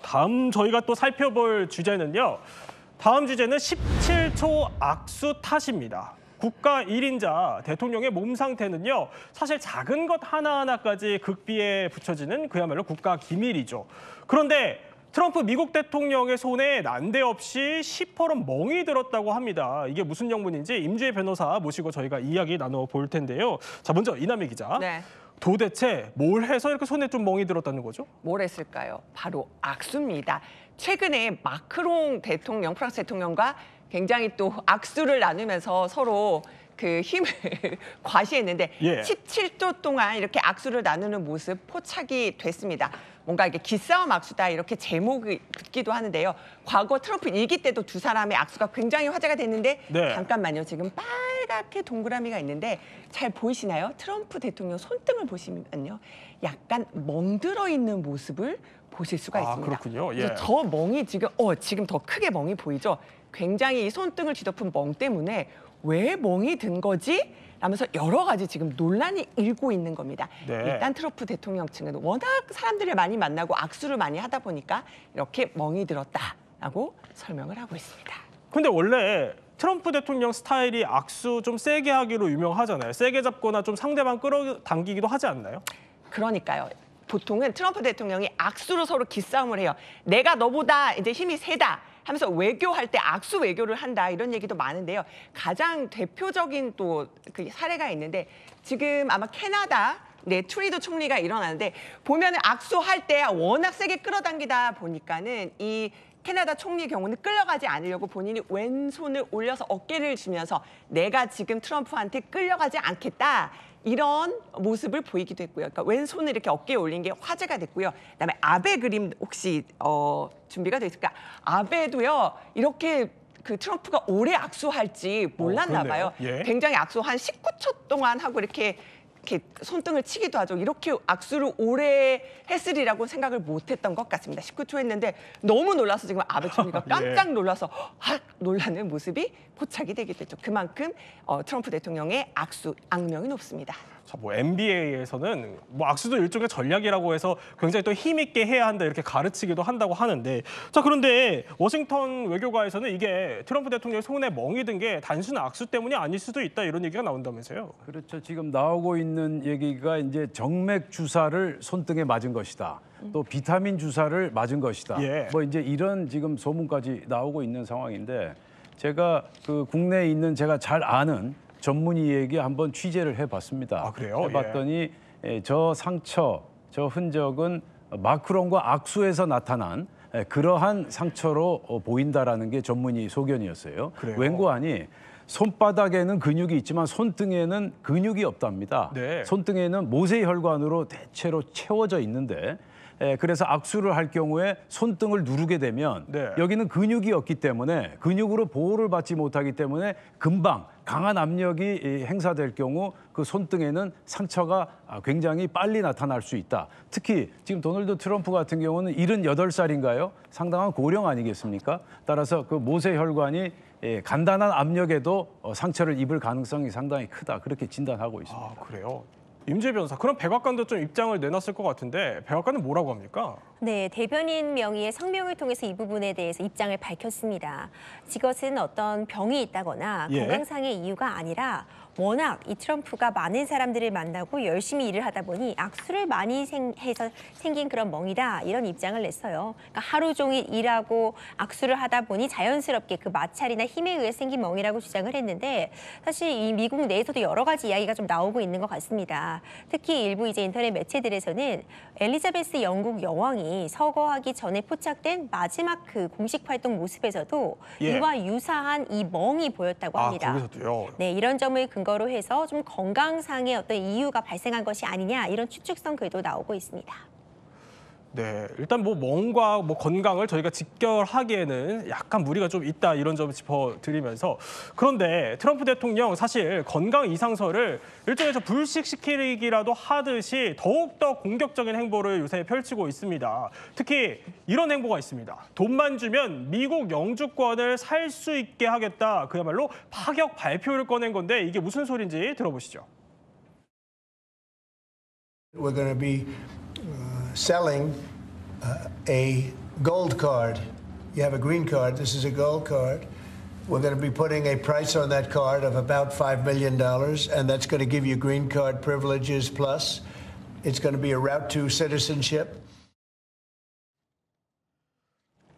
다음 저희가 또 살펴볼 주제는요. 다음 주제는 17초 악수 탓입니다. 국가 1인자 대통령의 몸 상태는요. 사실 작은 것 하나하나까지 극비에 붙여지는 그야말로 국가 기밀이죠. 그런데 트럼프 미국 대통령의 손에 난데없이 시퍼런 멍이 들었다고 합니다. 이게 무슨 영문인지 임주혜 변호사 모시고 저희가 이야기 나눠볼 텐데요. 자, 먼저 이남희 기자. 네. 도대체 뭘 해서 이렇게 손에 좀 멍이 들었다는 거죠? 뭘 했을까요? 바로 악수입니다. 최근에 마크롱 대통령, 프랑스 대통령과 굉장히 또 악수를 나누면서 서로 그 힘을 과시했는데 17초 동안 이렇게 악수를 나누는 모습 포착이 됐습니다. 뭔가 이게 기싸움 악수다 이렇게 제목이 붙기도 하는데요. 과거 트럼프 일기 때도 두 사람의 악수가 굉장히 화제가 됐는데 잠깐만요. 지금 빨갛게 동그라미가 있는데 잘 보이시나요? 트럼프 대통령 손등을 보시면요. 약간 멍들어 있는 모습을 보실 수가 있습니다. 그렇군요. 그래서 저 멍이 지금 더 크게 멍이 보이죠? 굉장히 이 손등을 뒤덮은 멍 때문에 왜 멍이 든 거지? 라면서 여러 가지 지금 논란이 일고 있는 겁니다. 일단 트럼프 대통령 측은 워낙 사람들을 많이 만나고 악수를 많이 하다 보니까 이렇게 멍이 들었다라고 설명을 하고 있습니다. 근데 원래 트럼프 대통령 스타일이 악수 좀 세게 하기로 유명하잖아요. 세게 잡거나 좀 상대방 끌어당기기도 하지 않나요? 그러니까요. 보통은 트럼프 대통령이 악수로 서로 기싸움을 해요. 내가 너보다 이제 힘이 세다 하면서 외교할 때 악수 외교를 한다 이런 얘기도 많은데요. 가장 대표적인 또 그 사례가 있는데 지금 아마 캐나다 트루도 총리가 일어나는데 보면은 악수할 때 워낙 세게 끌어당기다 보니까는 이 캐나다 총리의 경우는 끌려가지 않으려고 본인이 왼손을 올려서 어깨를 쥐면서 내가 지금 트럼프한테 끌려가지 않겠다. 이런 모습을 보이기도 했고요. 그러니까 왼손을 이렇게 어깨에 올린 게 화제가 됐고요. 그다음에 아베 그림 혹시 준비가 돼 있을까? 아베도요. 이렇게 그 트럼프가 오래 악수할지 몰랐나 봐요. 굉장히 악수 한 19초 동안 하고 이렇게 손등을 치기도 하죠. 이렇게 악수를 오래 했으리라고 생각을 못했던 것 같습니다. 19초 했는데 너무 놀라서 지금 아베 총리가 깜짝 놀라서 놀라는 모습이 포착이 되기도 했죠. 그만큼 트럼프 대통령의 악수 악명이 높습니다. 자, NBA에서는 악수도 일종의 전략이라고 해서 굉장히 또 힘있게 해야 한다 이렇게 가르치기도 한다고 하는데 자 그런데 워싱턴 외교가에서는 이게 트럼프 대통령의 손에 멍이 든 게 단순 악수 때문이 아닐 수도 있다 이런 얘기가 나온다면서요? 그렇죠. 지금 나오고 있는 얘기가 이제 정맥 주사를 손등에 맞은 것이다. 또 비타민 주사를 맞은 것이다. 뭐 이제 이런 지금 소문까지 나오고 있는 상황인데 제가 그 국내에 있는 제가 잘 아는 전문의에게 한번 취재를 해봤습니다. 그래요? 해봤더니 저 상처, 저 흔적은 마크롱과 악수에서 나타난 그러한 상처로 보인다라는 게 전문의 소견이었어요. 웬고하니 손바닥에는 근육이 있지만 손등에는 근육이 없답니다. 손등에는 모세혈관으로 대체로 채워져 있는데 그래서 악수를 할 경우에 손등을 누르게 되면 여기는 근육이 없기 때문에 근육으로 보호를 받지 못하기 때문에 금방 강한 압력이 행사될 경우 그 손등에는 상처가 굉장히 빨리 나타날 수 있다. 특히 지금 도널드 트럼프 같은 경우는 78살인가요? 상당한 고령 아니겠습니까? 따라서 그 모세혈관이 간단한 압력에도 상처를 입을 가능성이 상당히 크다. 그렇게 진단하고 있습니다. 그래요? 임주혜 변호사, 그럼 백악관도 좀 입장을 내놨을 것 같은데 백악관은 뭐라고 합니까? 네, 대변인 명의의 성명을 통해서 이 부분에 대해서 입장을 밝혔습니다. 이것은 어떤 병이 있다거나 건강상의 이유가 아니라 워낙 이 트럼프가 많은 사람들을 만나고 열심히 일을 하다 보니 악수를 많이 해서 생긴 그런 멍이다 이런 입장을 냈어요. 그러니까 하루 종일 일하고 악수를 하다 보니 자연스럽게 그 마찰이나 힘에 의해 생긴 멍이라고 주장을 했는데 사실 이 미국 내에서도 여러 가지 이야기가 좀 나오고 있는 것 같습니다. 특히 일부 이제 인터넷 매체들에서는 엘리자베스 영국 여왕이 서거하기 전에 포착된 마지막 그 공식 활동 모습에서도 이와 유사한 이 멍이 보였다고 합니다. 거기서도요? 네, 이런 점을 근거로 해서 좀 건강상의 어떤 이유가 발생한 것이 아니냐 이런 추측성 글도 나오고 있습니다. 네, 일단 멍과 건강을 저희가 직결하기에는 약간 무리가 좀 있다 이런 점 짚어드리면서 그런데 트럼프 대통령 사실 건강 이상설을 일종의 불식시키기라도 하듯이 더욱더 공격적인 행보를 요새 펼치고 있습니다. 특히 이런 행보가 있습니다. 돈만 주면 미국 영주권을 살 수 있게 하겠다. 그야말로 파격 발표를 꺼낸 건데 이게 무슨 소리인지 들어보시죠. We're going to be selling a gold card. You have a green card. This is a gold card. We're going to be putting a price on that card of about $5 million, and that's going to give you green card privileges plus. It's going to be a route to citizenship.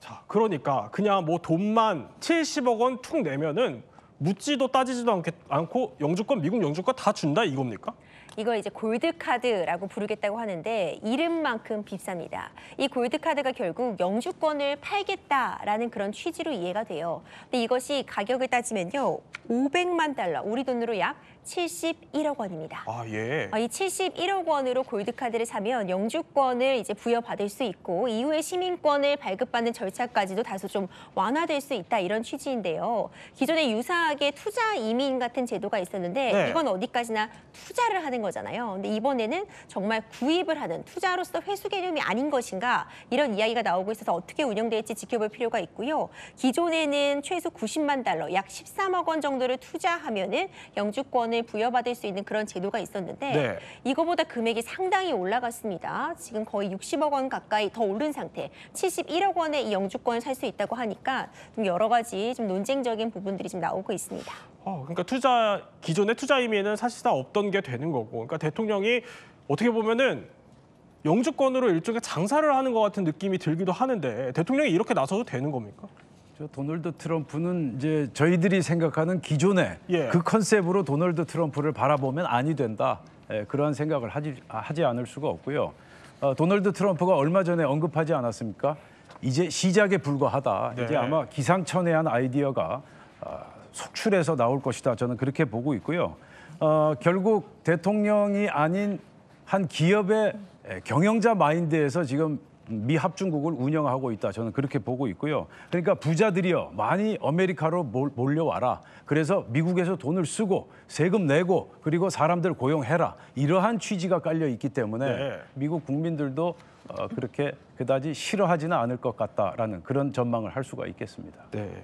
자, 그러니까 그냥 뭐 돈만 70억 원 툭 내면은 묻지도 따지지도 않고 영주권, 미국 영주권 다 준다 이겁니까? 이걸 이제 골드카드라고 부르겠다고 하는데 이름만큼 비쌉니다. 이 골드카드가 결국 영주권을 팔겠다라는 그런 취지로 이해가 돼요. 근데 이것이 가격을 따지면요. 500만 달러, 우리 돈으로 약 71억 원입니다. 아, 예. 이 71억 원으로 골드카드를 사면 영주권을 이제 부여받을 수 있고 이후에 시민권을 발급받는 절차까지도 다소 좀 완화될 수 있다 이런 취지인데요. 기존에 유사하게 투자 이민 같은 제도가 있었는데 네. 이건 어디까지나 투자를 하는 거잖아요. 근데 이번에는 정말 구입을 하는 투자로서 회수 개념이 아닌 것인가 이런 이야기가 나오고 있어서 어떻게 운영될지 지켜볼 필요가 있고요. 기존에는 최소 90만 달러, 약 13억 원 정도를 투자하면은 영주권을 부여받을 수 있는 그런 제도가 있었는데 네. 이거보다 금액이 상당히 올라갔습니다. 지금 거의 60억 원 가까이 더 오른 상태. 71억 원에 이 영주권을 살 수 있다고 하니까 좀 여러 가지 좀 논쟁적인 부분들이 좀 나오고 있습니다. 그러니까 기존의 투자 이민은 사실상 없던 게 되는 거고, 그러니까 대통령이 어떻게 보면은 영주권으로 일종의 장사를 하는 것 같은 느낌이 들기도 하는데 대통령이 이렇게 나서도 되는 겁니까? 도널드 트럼프는 이제 저희들이 생각하는 기존의 예. 그 컨셉으로 도널드 트럼프를 바라보면 아니 된다. 그러한 생각을 하지 않을 수가 없고요. 도널드 트럼프가 얼마 전에 언급하지 않았습니까? 이제 시작에 불과하다. 네. 이제 아마 기상천외한 아이디어가 속출해서 나올 것이다. 저는 그렇게 보고 있고요. 결국 대통령이 아닌 한 기업의 경영자 마인드에서 지금 미 합중국을 운영하고 있다. 저는 그렇게 보고 있고요. 그러니까 부자들이여 많이 아메리카로 몰려와라. 그래서 미국에서 돈을 쓰고 세금 내고 그리고 사람들 고용해라. 이러한 취지가 깔려 있기 때문에 네. 미국 국민들도 그렇게 그다지 싫어하지는 않을 것 같다라는 그런 전망을 할 수가 있겠습니다. 네.